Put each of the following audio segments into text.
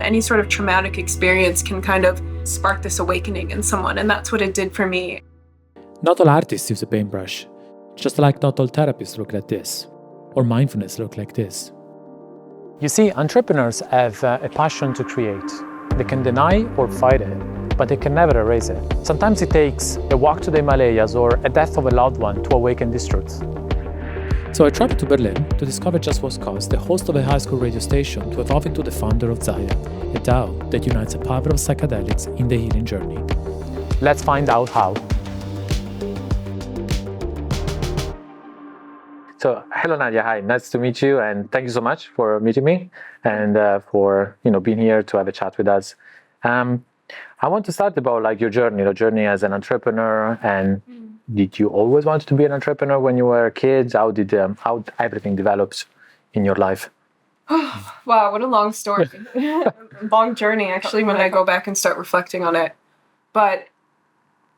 any sort of traumatic experience can kind of spark this awakening in someone. And that's what it did for me. Not all artists use a paintbrush, just like not all therapists look like this, or mindfulness look like this. You see, entrepreneurs have a passion to create. They can deny or fight it, but they can never erase it. Sometimes it takes a walk to the Himalayas or a death of a loved one to awaken this truth. So I traveled to Berlin to discover just what caused the host of a high school radio station to evolve into the founder of Zaya, a DAO that unites the power of psychedelics in the healing journey. Let's find out how. So, hello Nadeya, hi, nice to meet you, and thank you so much for meeting me and for being here to have a chat with us. I want to start about like your journey as an entrepreneur, and did you always want to be an entrepreneur when you were a kid? How did how everything developed in your life? Wow, what a long story. Long journey, actually, when I go back and start reflecting on it. But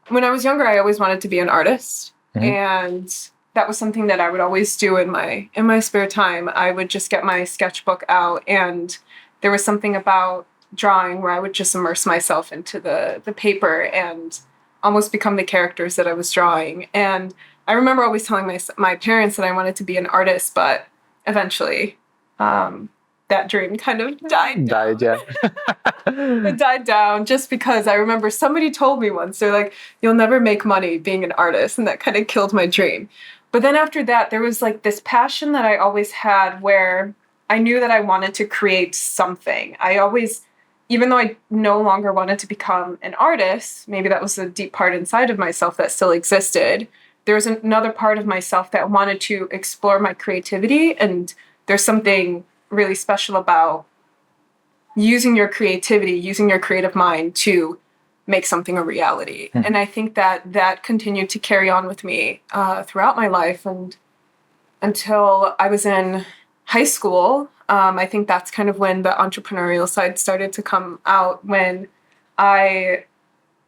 when I was younger, I always wanted to be an artist. And that was something that I would always do in my spare time. I would just get my sketchbook out, and there was something about drawing where I would just immerse myself into the paper and almost become the characters that I was drawing. And I remember always telling my parents that I wanted to be an artist, but eventually that dream kind of died down. It died down just because I remember somebody told me once, they're like, you'll never make money being an artist. And that kind of killed my dream. But then after that, there was like this passion that I always had where I knew that I wanted to create something. I always, even though I no longer wanted to become an artist, maybe that was a deep part inside of myself that still existed. There was another part of myself that wanted to explore my creativity. And there's something really special about using your creativity, using your creative mind to make something a reality. And I think that continued to carry on with me throughout my life. And until I was in high school, I think that's kind of when the entrepreneurial side started to come out, when I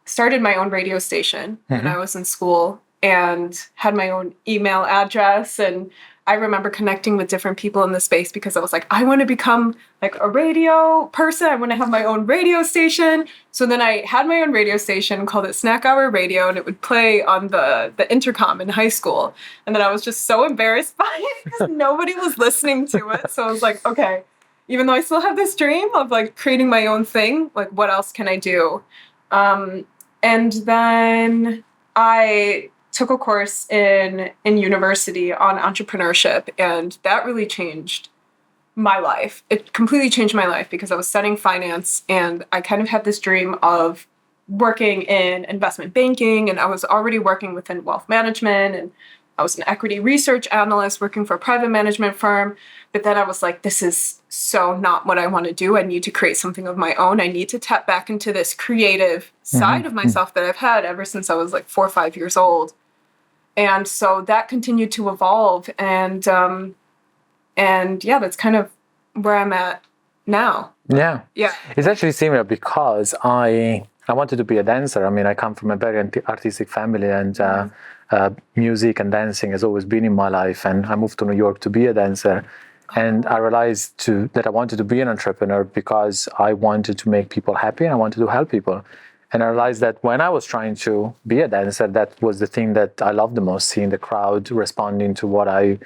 started my own radio station when I was in school and had my own email address. And I remember connecting with different people in the space because I was like, I want to become like a radio person. I want to have my own radio station. So then I had my own radio station, called it Snack Hour Radio, and it would play on the intercom in high school. And then I was just so embarrassed by it because nobody was listening to it. So I was like, okay, even though I still have this dream of like creating my own thing, like what else can I do? And then I took a course in university on entrepreneurship, and that really changed my life. It completely changed my life because I was studying finance, and I kind of had this dream of working in investment banking, and I was already working within wealth management, and I was an equity research analyst working for a private management firm. But then I was like, this is so not what I want to do. I need to create something of my own. I need to tap back into this creative side of myself that I've had ever since I was like 4 or 5 years old. And so that continued to evolve, and yeah, that's kind of where I'm at now. Yeah. It's actually similar because I wanted to be a dancer. I mean, I come from a very artistic family, and music and dancing has always been in my life. And I moved to New York to be a dancer, and I realized that I wanted to be an entrepreneur because I wanted to make people happy and I wanted to help people. And I realized that when I was trying to be a dancer, that was the thing that I loved the most, seeing the crowd responding to what I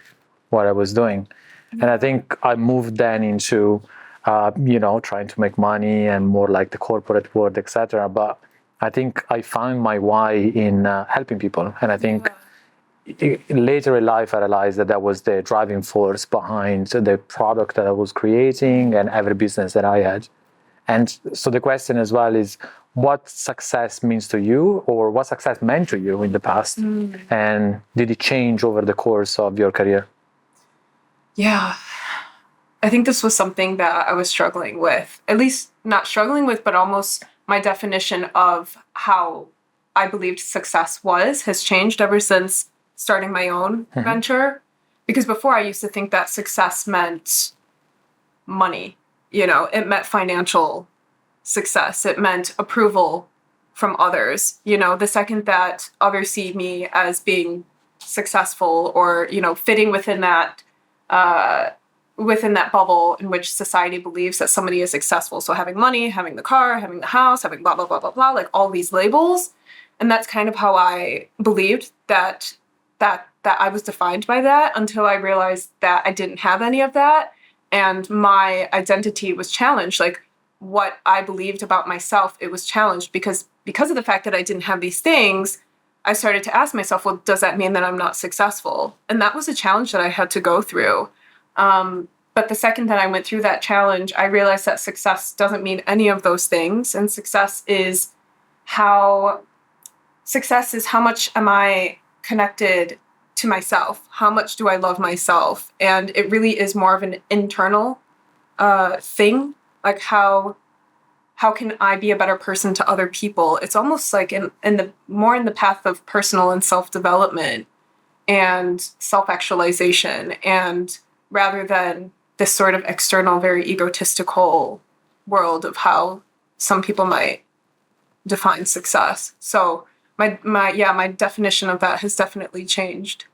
was doing. And I think I moved then into, trying to make money and more like the corporate world, etc. But I think I found my why in helping people. And I think later in life, I realized that was the driving force behind the product that I was creating and every business that I had. And so the question as well is, what success means to you, or what success meant to you in the past? And did it change over the course of your career? Yeah, I think this was something that I was struggling with, at least not struggling with, but almost my definition of how I believed success has changed ever since starting my own venture. Because before I used to think that success meant money, it meant financial success. It meant approval from others. The second that others see me as being successful or, fitting within that within that bubble in which society believes that somebody is successful. So having money, having the car, having the house, having blah, blah, blah, blah, blah, like all these labels. And that's kind of how I believed that I was defined by that, until I realized that I didn't have any of that. And my identity was challenged. Like, what I believed about myself, it was challenged because of the fact that I didn't have these things. I started to ask myself, well, does that mean that I'm not successful? And that was a challenge that I had to go through. But the second that I went through that challenge, I realized that success doesn't mean any of those things. And success is how much am I connected to myself? How much do I love myself? And it really is more of an internal thing. Like, how can I be a better person to other people? It's almost like in the path of personal and self-development and self-actualization, and rather than this sort of external, very egotistical world of how some people might define success. So my definition of that has definitely changed.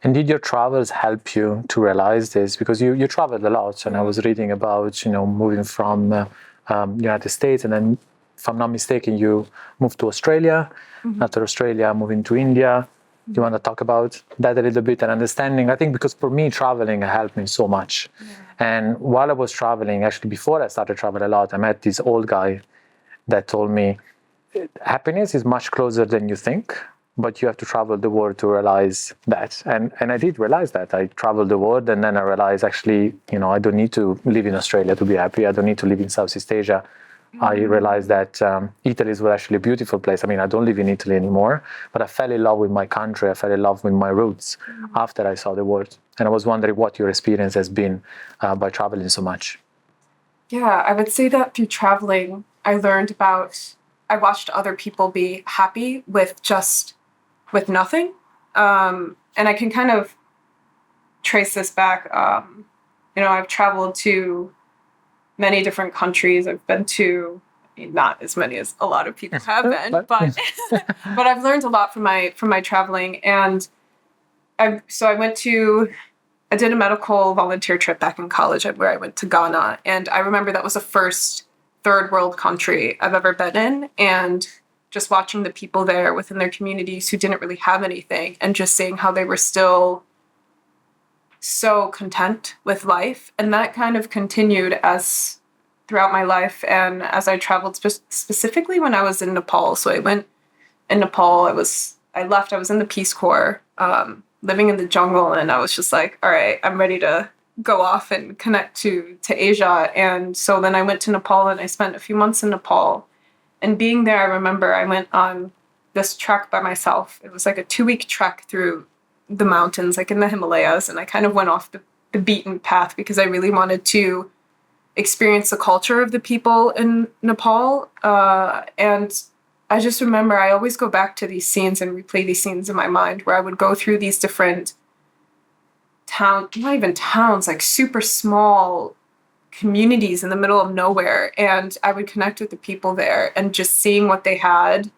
And did your travels help you to realize this? Because you traveled a lot, and I was reading about, moving from United States, and then, if I'm not mistaken, you moved to Australia. Mm-hmm. After Australia, moving to India. Do you want to talk about that a little bit and understanding? I think because for me, traveling helped me so much. Yeah. And while I was traveling, actually before I started traveling a lot, I met this old guy that told me, happiness is much closer than you think, but you have to travel the world to realize that. And I did realize that. I traveled the world, and then I realized, actually, I don't need to live in Australia to be happy. I don't need to live in Southeast Asia. Mm-hmm. I realized that Italy is actually a beautiful place. I mean, I don't live in Italy anymore, but I fell in love with my country. I fell in love with my roots after I saw the world. And I was wondering what your experience has been by traveling so much. Yeah, I would say that through traveling, I watched other people be happy with nothing. And I can kind of trace this back. I've traveled to many different countries. I've been to, not as many as a lot of people have been, but but I've learned a lot from my traveling. And I did a medical volunteer trip back in college where I went to Ghana. And I remember that was the first third world country I've ever been in. And just watching the people there within their communities who didn't really have anything, and just seeing how they were still so content with life. And that kind of continued throughout my life. And as I traveled, specifically when I was in Nepal. So I went in Nepal, I was in the Peace Corps, living in the jungle. And I was just like, all right, I'm ready to go off and connect to Asia. And so then I went to Nepal, and I spent a few months in Nepal. And being there, I remember I went on this trek by myself. It was like a 2-week trek through the mountains, like in the Himalayas. And I kind of went off the beaten path because I really wanted to experience the culture of the people in Nepal. And I just remember I always go back to these scenes and replay these scenes in my mind, where I would go through these different not even towns, like super small communities in the middle of nowhere. And I would connect with the people there, and just seeing what they had.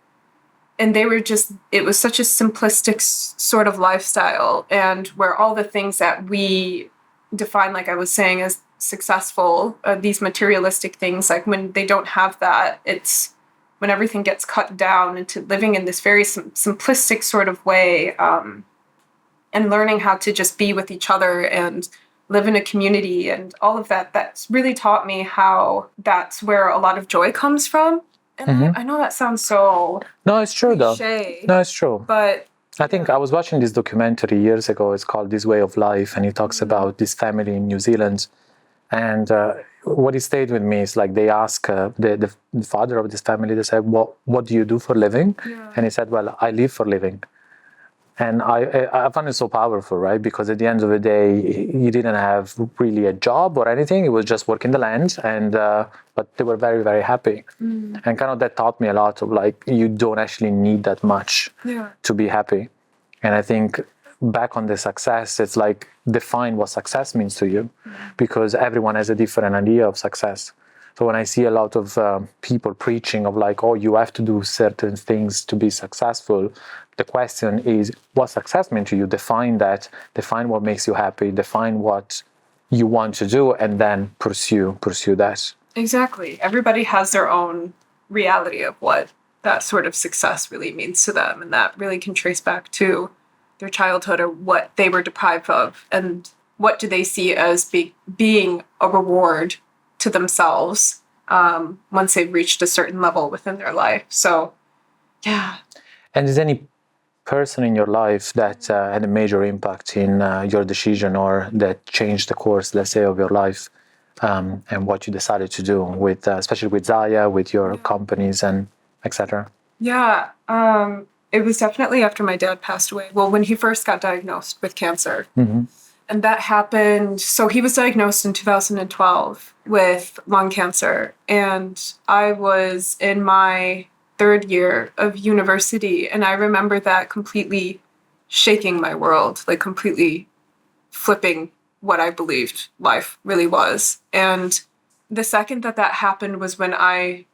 And it was such a simplistic sort of lifestyle, and where all the things that we define, like I was saying, as successful, these materialistic things, like when they don't have that, it's when everything gets cut down into living in this very simplistic sort of way, and learning how to just be with each other and live in a community and all of that. That's really taught me how that's where a lot of joy comes from. And I know that sounds so No, it's true cliche, though. No, it's true. But I think I was watching this documentary years ago. It's called This Way of Life, and it talks about this family in New Zealand. And what it stayed with me is, like, they ask the father of this family, they said, what do you do for living? Yeah. And he said, well, I live for living. And I found it so powerful, right? Because at the end of the day, he didn't have really a job or anything. He was just working the land, and but they were very, very happy. And kind of that taught me a lot of, like, you don't actually need that much to be happy. And I think back on the success, it's like, define what success means to you, because everyone has a different idea of success. So when I see a lot of people preaching of, like, oh, you have to do certain things to be successful, the question is, what success means to you? Define that. Define what makes you happy. Define what you want to do, and then pursue that. Exactly. Everybody has their own reality of what that sort of success really means to them. And that really can trace back to their childhood or what they were deprived of and what do they see as being a reward to themselves once they've reached a certain level within their life. So, yeah. And is any person in your life that had a major impact in your decision or that changed the course, let's say, of your life and what you decided to do with, especially with Zaya, with your companies and etc.? Yeah, it was definitely after my dad passed away. Well, when he first got diagnosed with cancer. Mm-hmm. And that happened, so he was diagnosed in 2012 with lung cancer. And I was in my third year of university. And I remember that completely shaking my world, like completely flipping what I believed life really was. And the second that happened was when I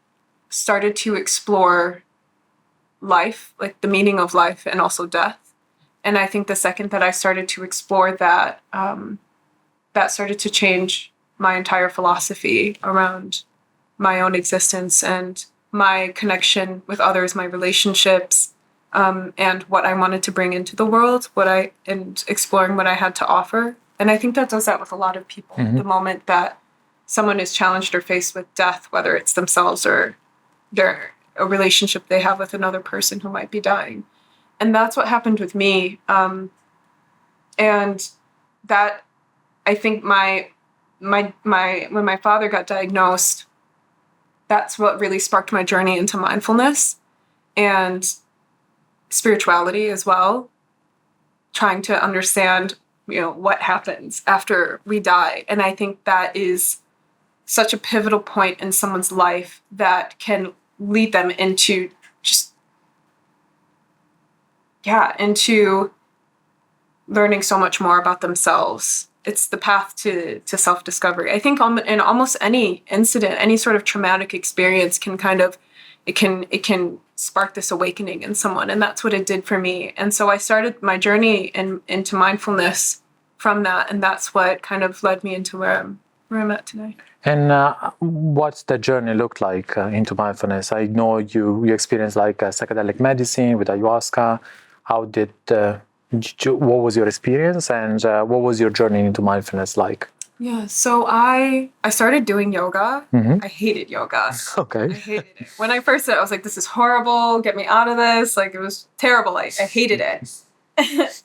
started to explore life, like the meaning of life and also death. And I think the second that I started to explore that, that started to change my entire philosophy around my own existence and my connection with others, my relationships, and what I wanted to bring into the world, and exploring what I had to offer. And I think that does that with a lot of people. Mm-hmm. The moment that someone is challenged or faced with death, whether it's themselves or a relationship they have with another person who might be dying. And that's what happened with me. And that, I think when my father got diagnosed, that's what really sparked my journey into mindfulness and spirituality as well. Trying to understand, what happens after we die. And I think that is such a pivotal point in someone's life that can lead them into into learning so much more about themselves. It's the path to self-discovery. I think in almost any incident, any sort of traumatic experience can it can spark this awakening in someone. And that's what it did for me. And so I started my journey into mindfulness from that. And that's what kind of led me into where I'm at today. And what's the journey look like into mindfulness? I know you experienced like psychedelic medicine with ayahuasca. How what was your experience and what was your journey into mindfulness like? Yeah, so I started doing yoga. Mm-hmm. I hated yoga. Okay. I hated it. When I first did it, I was like, this is horrible. Get me out of this. Like, it was terrible. I hated it.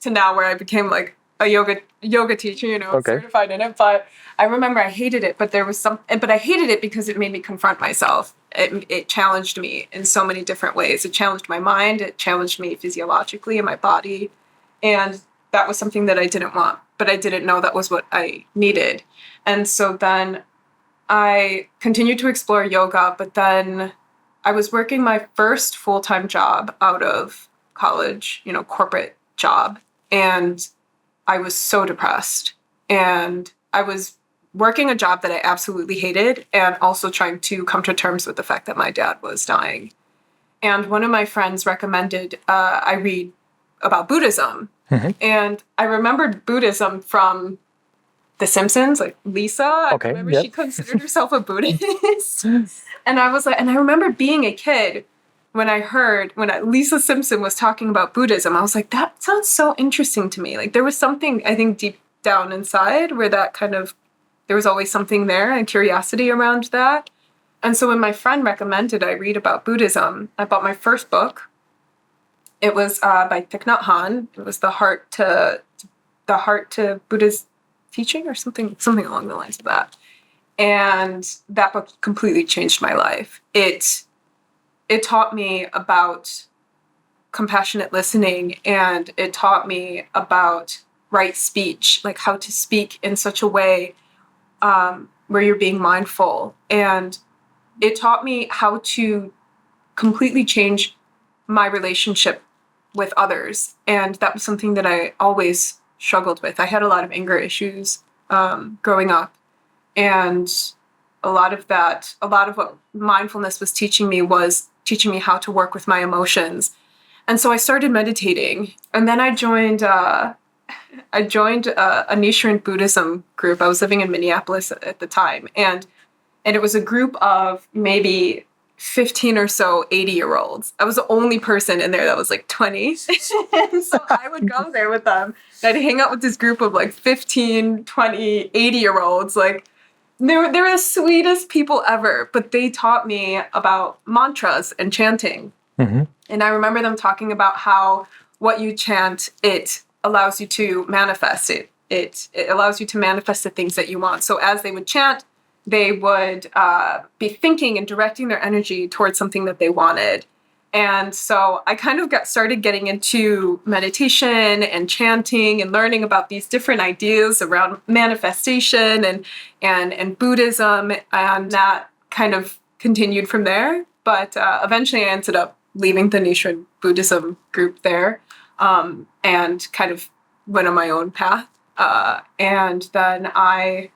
To now where I became like a yoga teacher, okay. Certified in it. But I remember I hated it, but I hated it because it made me confront myself. It challenged me in so many different ways. It challenged my mind. It challenged me physiologically in my body. And that was something that I didn't want, but I didn't know that was what I needed. And so then I continued to explore yoga, but then I was working my first full-time job out of college, corporate job. And I was so depressed. And I was working a job that I absolutely hated and also trying to come to terms with the fact that my dad was dying. And one of my friends recommended I read about Buddhism. Mm-hmm. And I remembered Buddhism from The Simpsons, like Lisa. Okay, I remember she considered herself a Buddhist. And I was like, and I remember being a kid when Lisa Simpson was talking about Buddhism. I was like, that sounds so interesting to me. Like there was something, I think, deep down inside where that there was always something there and curiosity around that. And so when my friend recommended I read about Buddhism, I bought my first book. It was by Thich Nhat Hanh. It was the heart to Buddha's teaching or something along the lines of that. And that book completely changed my life. It taught me about compassionate listening, and it taught me about right speech, like how to speak in such a way where you're being mindful. And it taught me how to completely change my relationship with others. And that was something that I always struggled with. I had a lot of anger issues growing up. And a lot of what mindfulness was teaching me how to work with my emotions. And so I started meditating. And then I joined I joined a Nichiren Buddhism group. I was living in Minneapolis at the time, and it was a group of maybe 15 or so 80-year-olds. I was the only person in there that was like 20. So I would go there with them. And I'd hang out with this group of like 15, 20, 80-year-olds. Like they were the sweetest people ever, but they taught me about mantras and chanting. Mm-hmm. And I remember them talking about how what you chant, it allows you to manifest it. It allows you to manifest the things that you want. So as they would chant, they would be thinking and directing their energy towards something that they wanted. And so I kind of started getting into meditation and chanting and learning about these different ideas around manifestation and Buddhism, and that kind of continued from there. But eventually I ended up leaving the Nichiren Buddhism group there, and kind of went on my own path. And then I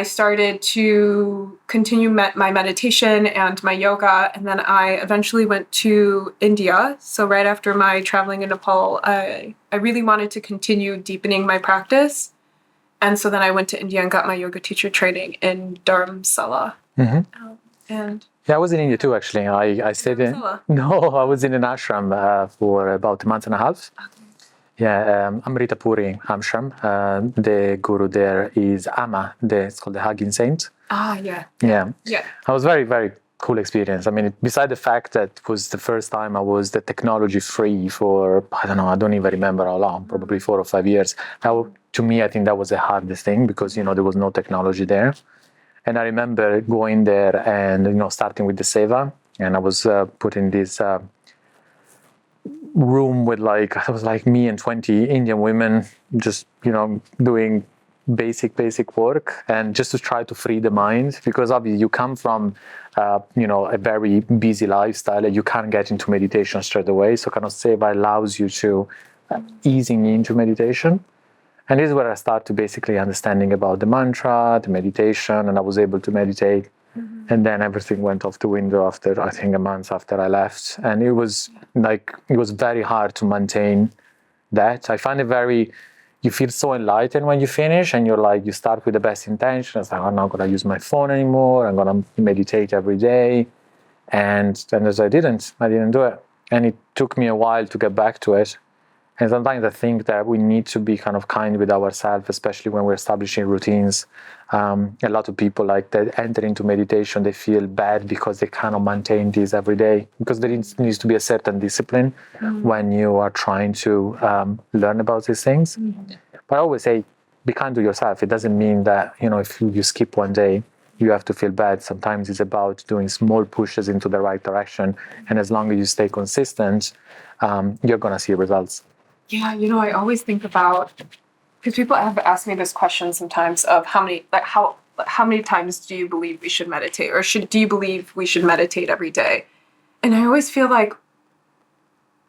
started to continue my meditation and my yoga, and then I eventually went to India. So right after my traveling in Nepal, I really wanted to continue deepening my practice. And so then I went to India and got my yoga teacher training in Dharamsala. Mm-hmm. And yeah, I was in India too, actually. I stayed in. No, I was in an ashram for about a month and a half. Okay. Yeah, Amrita Puri ashram. The guru there is Amma. It's called the Hugging Saint. Ah, yeah. Yeah. Yeah. It was very, very cool experience. I mean, beside the fact that it was the first time I was the technology free for, I don't know, I don't even remember how long, probably 4 or 5 years. To me, I think that was the hardest thing because, there was no technology there. And I remember going there and, starting with the seva. And I was put in this room with it was like me and 20 Indian women just, doing basic work and just to try to free the mind, because obviously you come from, a very busy lifestyle and you can't get into meditation straight away. So kind of seva allows you to easing into meditation. And this is where I start to basically understanding about the mantra, the meditation, and I was able to meditate. Mm-hmm. And then everything went off the window after, I think, a month after I left. And it was very hard to maintain that. I find it you feel so enlightened when you finish and you start with the best intentions. Like, I'm not going to use my phone anymore. I'm going to meditate every day. And then as I didn't do it. And it took me a while to get back to it. And sometimes I think that we need to be kind of kind with ourselves, especially when we're establishing routines. A lot of people that enter into meditation, they feel bad because they cannot maintain this every day, because there needs to be a certain discipline when you are trying to learn about these things. Mm-hmm. But I always say, be kind to yourself. It doesn't mean that, if you skip one day, you have to feel bad. Sometimes it's about doing small pushes into the right direction. And as long as you stay consistent, you're going to see results. Yeah, I always think about, because people have asked me this question sometimes of how many times do you believe we should meditate, or do you believe we should meditate every day? And I always feel like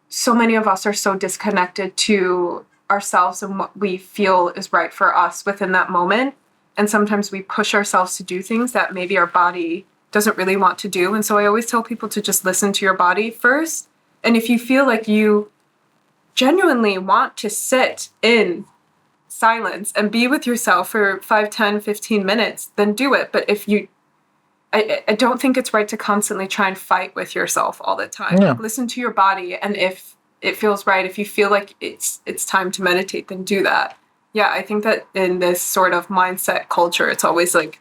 so many of us are so disconnected to ourselves and what we feel is right for us within that moment. And sometimes we push ourselves to do things that maybe our body doesn't really want to do. And so I always tell people to just listen to your body first. And if you feel like you genuinely want to sit in silence and be with yourself for 5, 10, 15 minutes, then do it. But I don't think it's right to constantly try and fight with yourself all the time. Yeah. Listen to your body, and if it feels right, if you feel like it's time to meditate, then do that. Yeah, I think that in this sort of mindset culture, it's always it's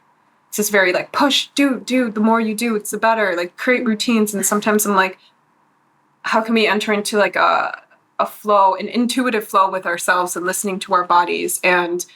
just very push, do, the more you do, it's the better, create routines. And sometimes I'm like, how can we enter into a flow, an intuitive flow with ourselves and listening to our bodies, and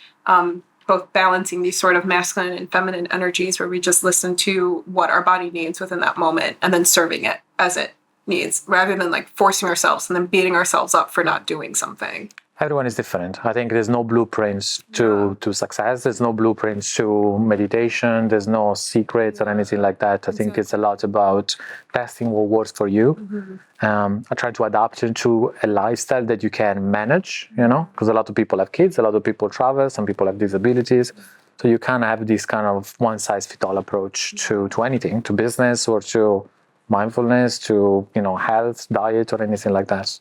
both balancing these sort of masculine and feminine energies where we just listen to what our body needs within that moment and then serving it as it needs, rather than forcing ourselves and then beating ourselves up for not doing something. Everyone is different. I think there's no blueprints to success. There's no blueprints to meditation. There's no secrets or anything like that. I think it's a lot about testing what works for you. Mm-hmm. I try to adapt it to a lifestyle that you can manage, because a lot of people have kids, a lot of people travel, some people have disabilities. So you can't have this kind of one-size-fits-all approach to anything, to business or to mindfulness, to health, diet, or anything like that.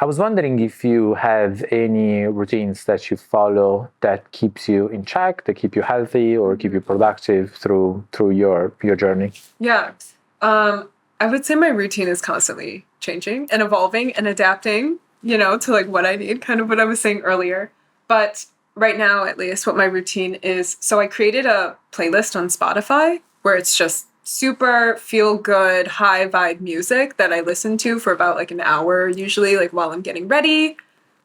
I was wondering if you have any routines that you follow that keeps you in check, that keep you healthy or keep you productive through your journey. Yeah. I would say my routine is constantly changing and evolving and adapting, to like what I need, kind of what I was saying earlier. But right now, at least, what my routine is, so I created a playlist on Spotify where it's just super feel good, high vibe music that I listen to for about like an hour, usually like while I'm getting ready.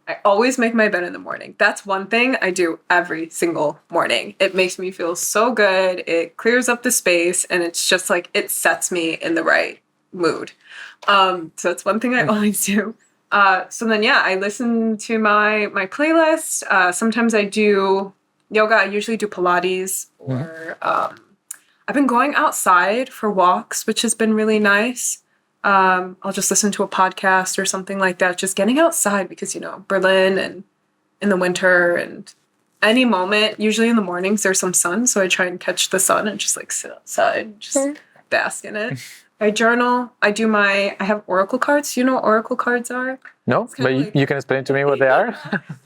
I always make my bed in the morning. That's one thing I do every single morning. It makes me feel so good. It clears up the space and it's just like it sets me in the right mood. So that's one thing I always do. So then, yeah, I listen to my playlist. Sometimes I do yoga. I usually do Pilates or I've been going outside for walks, which has been really nice. I'll just listen to a podcast or something like that. Just getting outside because, Berlin and in the winter and any moment, usually in the mornings, there's some sun. So I try and catch the sun and just like sit outside and just bask in it. I journal. I have oracle cards. Do you know what oracle cards are? No, but you can explain to me what they are.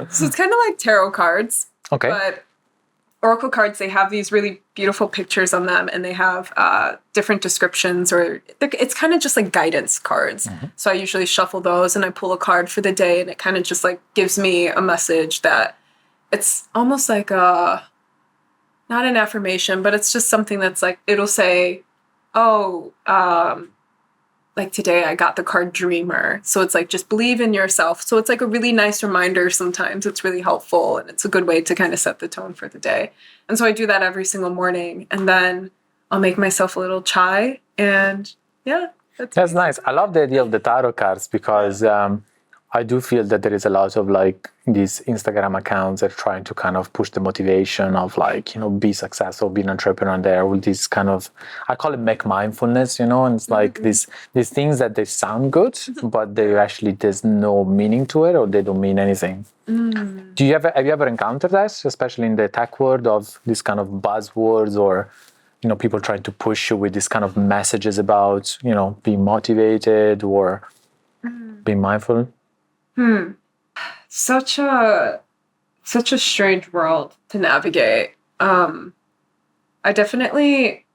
So it's kind of like tarot cards. Okay. But oracle cards, they have these really beautiful pictures on them and they have different descriptions or it's kind of just like guidance cards. So I usually shuffle those and I pull a card for the day and it kind of just like gives me a message that it's almost like not an affirmation, but it's just something that's like, it'll say, like today I got the card dreamer. So it's like, just believe in yourself. So it's like a really nice reminder sometimes. It's really helpful and it's a good way to kind of set the tone for the day. And so I do that every single morning. And then I'll make myself a little chai and yeah. That's nice. I love the idea of the tarot cards because I do feel that there is a lot of like these Instagram accounts that are trying to kind of push the motivation of like, be successful, be an entrepreneur there with this kind of, I call it make mindfulness, and it's like these things that they sound good, but there's no meaning to it or they don't mean anything. Have you ever encountered that, especially in the tech world of these kind of buzzwords or, people trying to push you with these kind of messages about, being motivated or being mindful? Such a strange world to navigate. I definitely,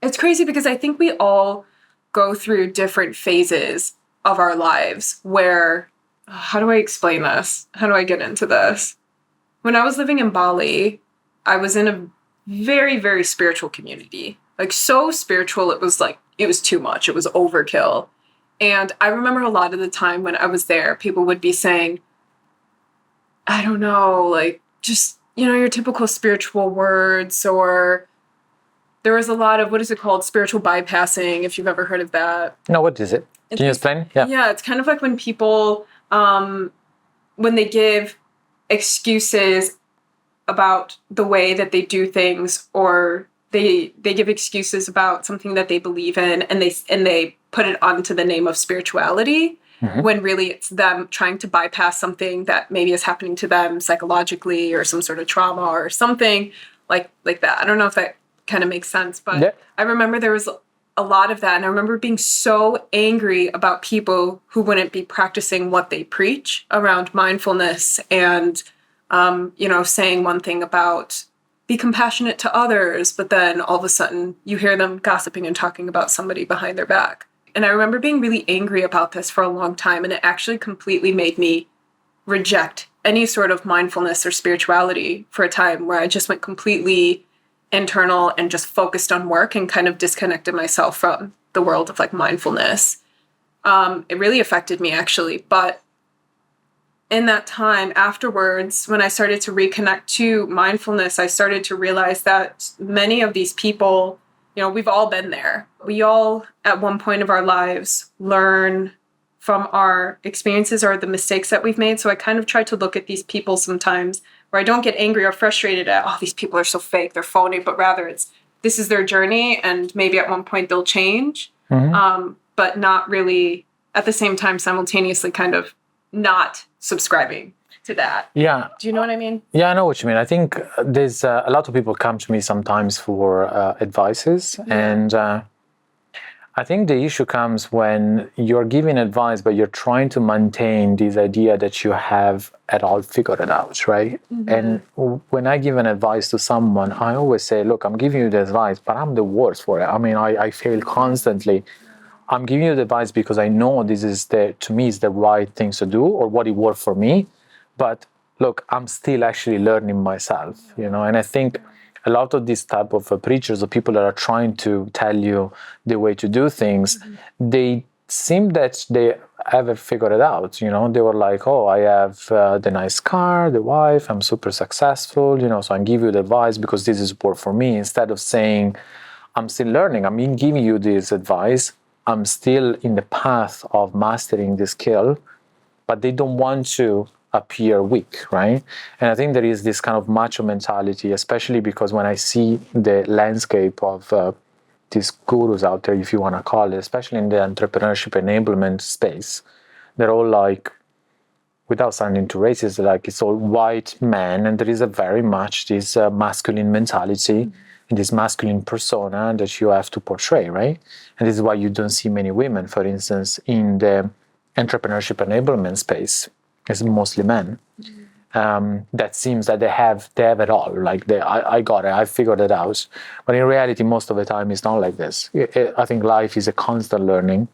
it's crazy because I think we all go through different phases of our lives where, how do I explain this? How do I get into this? When I was living in Bali, I was in a very, very spiritual community. Like so spiritual, it was too much. It was overkill. And I remember a lot of the time when I was there, people would be saying, I don't know, like just, your typical spiritual words, or there was a lot of, what is it called? Spiritual bypassing, if you've ever heard of that. No, what is it? Can you explain? Yeah. Yeah, it's kind of like when people, when they give excuses about the way that they do things, or they give excuses about something that they believe in, and they put it onto the name of spirituality, when really it's them trying to bypass something that maybe is happening to them psychologically or some sort of trauma or something like that. I don't know if that kind of makes sense, but I remember there was a lot of that. And I remember being so angry about people who wouldn't be practicing what they preach around mindfulness and, saying one thing about be compassionate to others, but then all of a sudden you hear them gossiping and talking about somebody behind their back. And I remember being really angry about this for a long time, and it actually completely made me reject any sort of mindfulness or spirituality for a time, where I just went completely internal and just focused on work and kind of disconnected myself from the world of like mindfulness. It really affected me actually, but in that time afterwards, when I started to reconnect to mindfulness, I started to realize that many of these people, we've all been there. We all, at one point of our lives, learn from our experiences or the mistakes that we've made. So I kind of try to look at these people sometimes where I don't get angry or frustrated at, these people are so fake, they're phony, but rather this is their journey and maybe at one point they'll change, but not really at the same time simultaneously kind of not subscribing to that. Yeah. Do you know what I mean? Yeah, I know what you mean. I think there's a lot of people come to me sometimes for advices, and I think the issue comes when you're giving advice, but you're trying to maintain this idea that you have it all figured out, right? And when I give an advice to someone, I always say, look, I'm giving you the advice, but I'm the worst for it. I mean, I fail constantly. I'm giving you the advice because I know this is to me, is the right thing to do or what it worked for me. But look, I'm still actually learning myself, and I think a lot of these type of preachers or people that are trying to tell you the way to do things, they seem that they have it figured it out. They were like, oh, I have the nice car, the wife, I'm super successful, so I give you the advice because this is work for me, instead of saying, I'm still learning. I mean, giving you this advice, I'm still in the path of mastering the skill, but they don't want to appear weak, right? And I think there is this kind of macho mentality, especially because when I see the landscape of these gurus out there, if you want to call it, especially in the entrepreneurship enablement space, they're all like, without sounding too racist, like it's all white men, and there is a very much this masculine mentality and this masculine persona that you have to portray, right? And this is why you don't see many women, for instance, in the entrepreneurship enablement space. It's mostly men. That seems that they have it all. Like I got it, I figured it out. But in reality, most of the time, it's not like this. I think life is a constant learning,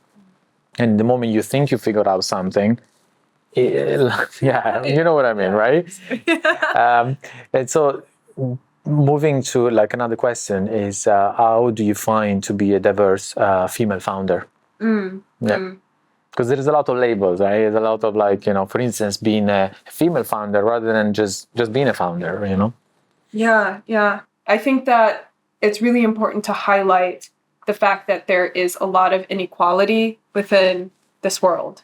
and the moment you think you figured out something, yeah, you know what I mean, right? And so, moving to like another question is, how do you find to be a diverse female founder? Yeah. Because there is a lot of labels, right? There's a lot of like, for instance, being a female founder rather than just being a founder, Yeah. I think that it's really important to highlight the fact that there is a lot of inequality within this world.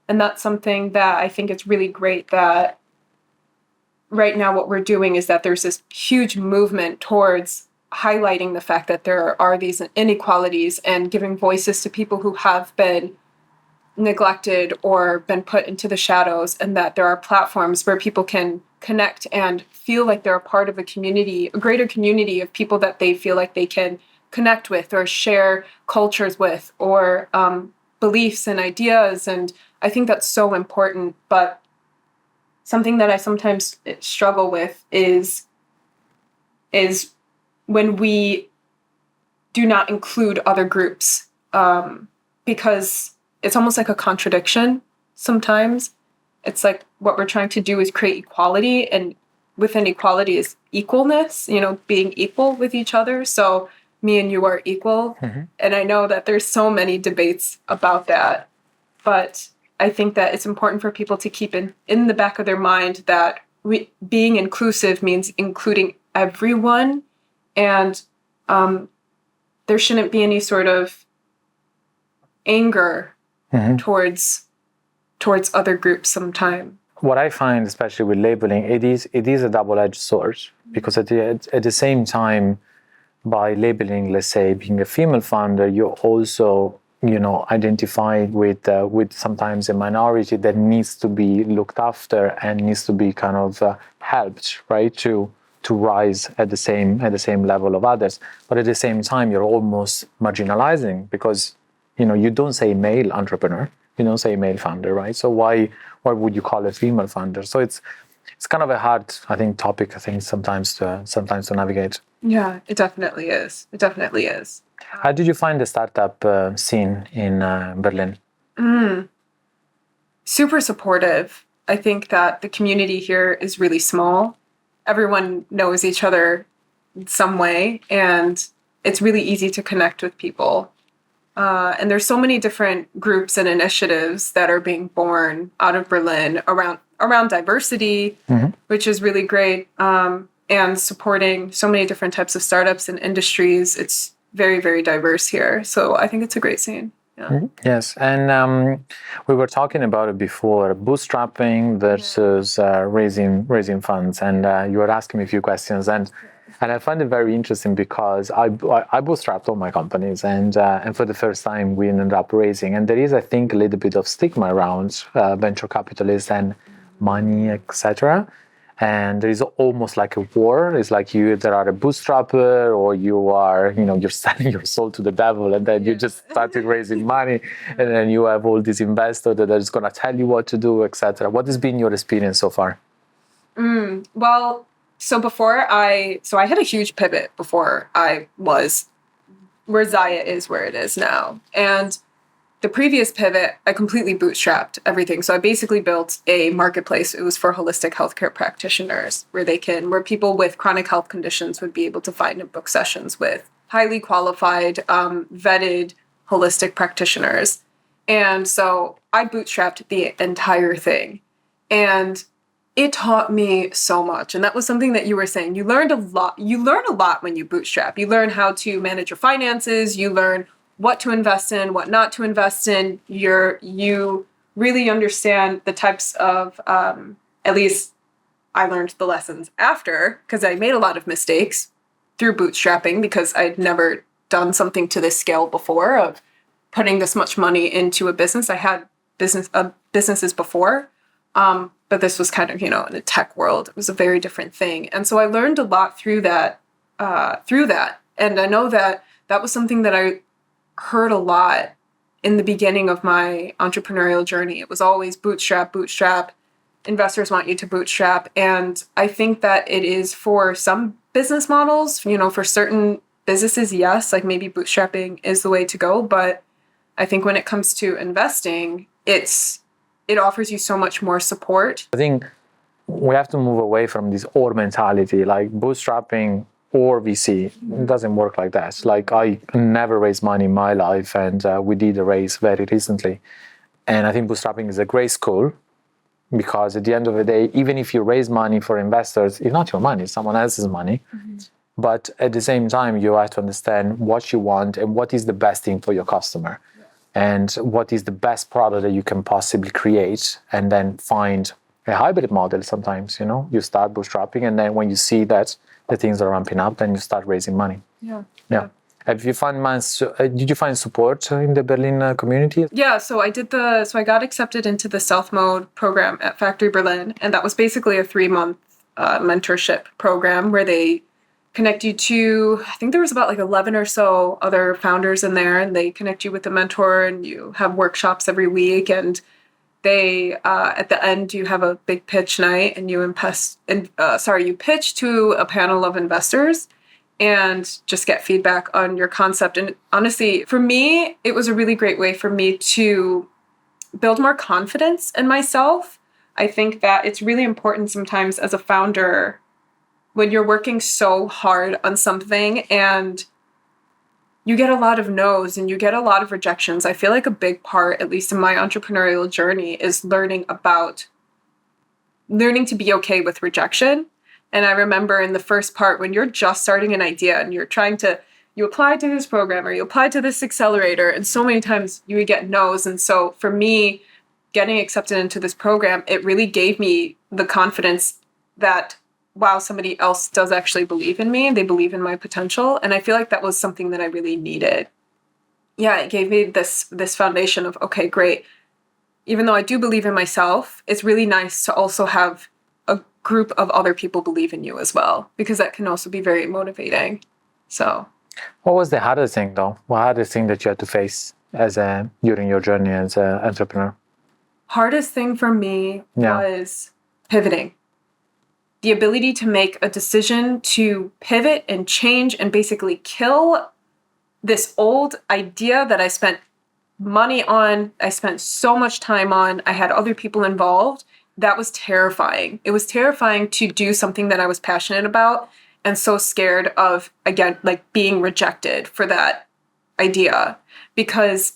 And that's something that I think it's really great that right now what we're doing is that there's this huge movement towards highlighting the fact that there are these inequalities and giving voices to people who have been neglected or been put into the shadows, and that there are platforms where people can connect and feel like they're a part of a community, a greater community of people that they feel like they can connect with or share cultures with, or beliefs and ideas. And I think that's so important. But something that I sometimes struggle with is when we do not include other groups, because it's almost like a contradiction sometimes. It's like what we're trying to do is create equality, and within equality is equalness, being equal with each other. So me and you are equal. And I know that there's so many debates about that, but I think that it's important for people to keep in the back of their mind that being inclusive means including everyone, and there shouldn't be any sort of anger towards other groups sometime. What I find, especially with labeling, it is a double-edged sword, because at the same time, by labeling, let's say, being a female founder, you also identify with sometimes a minority that needs to be looked after and needs to be kind of helped, right, to rise at the same level of others. But at the same time, you're almost marginalizing, because you don't say male entrepreneur, you don't say male founder, right? So why would you call a female founder? So it's kind of a hard, I think, topic, sometimes to navigate. Yeah, it definitely is. It definitely is. How did you find the startup scene in Berlin? Super supportive. I think that the community here is really small. Everyone knows each other in some way, and it's really easy to connect with people. And there's so many different groups and initiatives that are being born out of Berlin around diversity, which is really great, and supporting so many different types of startups and industries. It's very, very diverse here. So I think it's a great scene. Yeah. Yes, and we were talking about it before, bootstrapping versus raising funds, and you were asking me a few questions, and I find it very interesting because I bootstrapped all my companies, and for the first time we ended up raising, and there is, I think, a little bit of stigma around venture capitalists and money, etc. And there is almost like a war. It's like you either are a bootstrapper or you are, you're selling your soul to the devil, and then you just started raising money, and then you have all these investors that are just going to tell you what to do, etc. What has been your experience so far? Well, so I had a huge pivot before I was where Zaya is where it is now. And the previous pivot, I completely bootstrapped everything. So I basically built a marketplace. It was for holistic healthcare practitioners where people with chronic health conditions would be able to find and book sessions with highly qualified, vetted holistic practitioners. And so I bootstrapped the entire thing. And it taught me so much. And that was something that you were saying. You learned a lot. You learn a lot when you bootstrap. You learn how to manage your finances. You learn what to invest in, what not to invest in. You really understand the types of, at least I learned the lessons after, because I made a lot of mistakes through bootstrapping because I'd never done something to this scale before of putting this much money into a business. I had businesses before, but this was kind of, in a tech world. It was a very different thing. And so I learned a lot through that. And I know that was something that I heard a lot in the beginning of my entrepreneurial journey. It was always bootstrap. Investors want you to bootstrap. And I think that it is for some business models, for certain businesses, yes, like maybe bootstrapping is the way to go. But I think when it comes to investing, it offers you so much more support. I think we have to move away from this or mentality, like bootstrapping or VC. It doesn't work like that. Like I never raised money in my life, and we did a raise very recently. And I think bootstrapping is a great school because at the end of the day, even if you raise money for investors, it's not your money, it's someone else's money. Mm-hmm. But at the same time, you have to understand what you want and what is the best thing for your customer. And what is the best product that you can possibly create, and then find a hybrid model sometimes, you start bootstrapping, and then when you see that the things are ramping up, then you start raising money. Yeah. Have you did you find support in the Berlin community? Yeah, so I got accepted into the Stealth Mode program at Factory Berlin, and that was basically a 3-month mentorship program where they connect you to, I think there was about like 11 or so other founders in there, and they connect you with a mentor, and you have workshops every week, and they, at the end, you have a big pitch night, and you pitch to a panel of investors and just get feedback on your concept. And honestly, for me, it was a really great way for me to build more confidence in myself. I think that it's really important sometimes as a founder when you're working so hard on something and you get a lot of no's and you get a lot of rejections. I feel like a big part, at least in my entrepreneurial journey, is learning to be okay with rejection. And I remember in the first part when you're just starting an idea and you apply to this program or you apply to this accelerator, and so many times you would get no's. And so for me, getting accepted into this program, it really gave me the confidence that wow, somebody else does actually believe in me. They believe in my potential. And I feel like that was something that I really needed. Yeah, it gave me this foundation of, okay, great. Even though I do believe in myself, it's really nice to also have a group of other people believe in you as well, because that can also be very motivating. So. What was the hardest thing though? What hardest thing that you had to face during your journey as an entrepreneur? Hardest thing for me was pivoting. The ability to make a decision to pivot and change and basically kill this old idea that I spent money on, I spent so much time on, I had other people involved. That was terrifying. It was terrifying to do something that I was passionate about and so scared of, again, like being rejected for that idea. Because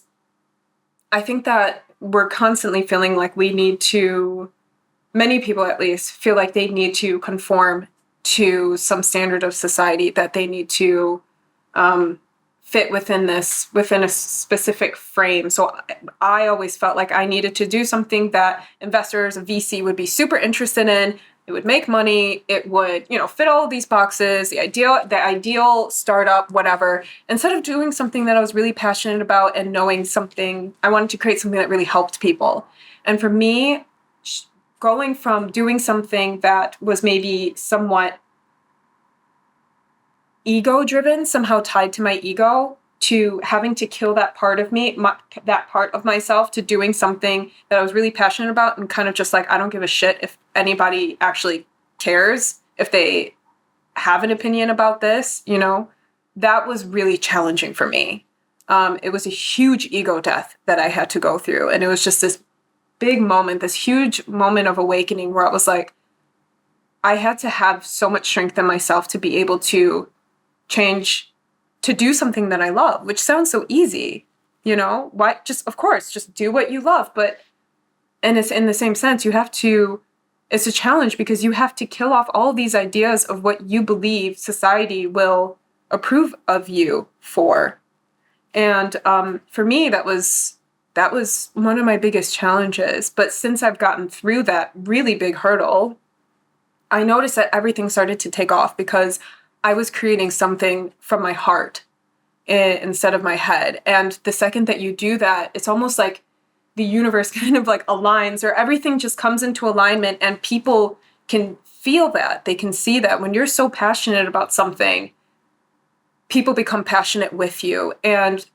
I think that we're constantly feeling like we need to, many people at least, feel like they need to conform to some standard of society, that they need to fit within a specific frame. So I always felt like I needed to do something that investors, a VC, would be super interested in. It would make money. It would, fit all of these boxes, the ideal startup, whatever. Instead of doing something that I was really passionate about and knowing something, I wanted to create something that really helped people. And for me, going from doing something that was maybe somewhat ego driven, somehow tied to my ego, to having to kill that part of me, that part of myself, to doing something that I was really passionate about and kind of just like, I don't give a shit if anybody actually cares, if they have an opinion about this, you know, that was really challenging for me. It was a huge ego death that I had to go through. And it was just this big moment, this huge moment of awakening where I was like, I had to have so much strength in myself to be able to change, to do something that I love, which sounds so easy, you know, why just, of course, just do what you love. But, and it's in the same sense, you have to, it's a challenge because you have to kill off all these ideas of what you believe society will approve of you for. And for me, that was one of my biggest challenges. But since I've gotten through that really big hurdle, I noticed that everything started to take off because I was creating something from my heart instead of my head. And the second that you do that, it's almost like the universe kind of like aligns, or everything just comes into alignment, and people can feel that. They can see that when you're so passionate about something, people become passionate with you. And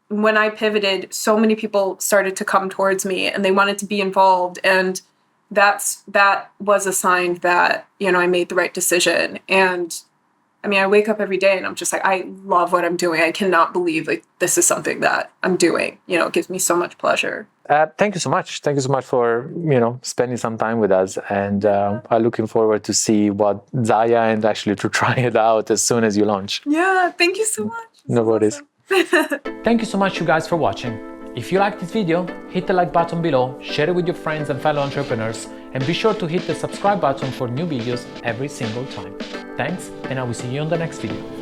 when I pivoted, so many people started to come towards me and they wanted to be involved. And that was a sign that, you know, I made the right decision. And I mean, I wake up every day and I'm just like, I love what I'm doing. I cannot believe like this is something that I'm doing. You know, it gives me so much pleasure. Thank you so much. Thank you so much for, you know, spending some time with us. And I'm looking forward to see what Zaya, and actually to try it out as soon as you launch. Yeah, thank you so much. No worries. Awesome. Thank you so much, you guys, for watching. If you like this video, hit the like button below, share it with your friends and fellow entrepreneurs, and be sure to hit the subscribe button for new videos every single time. Thanks, and I will see you on the next video.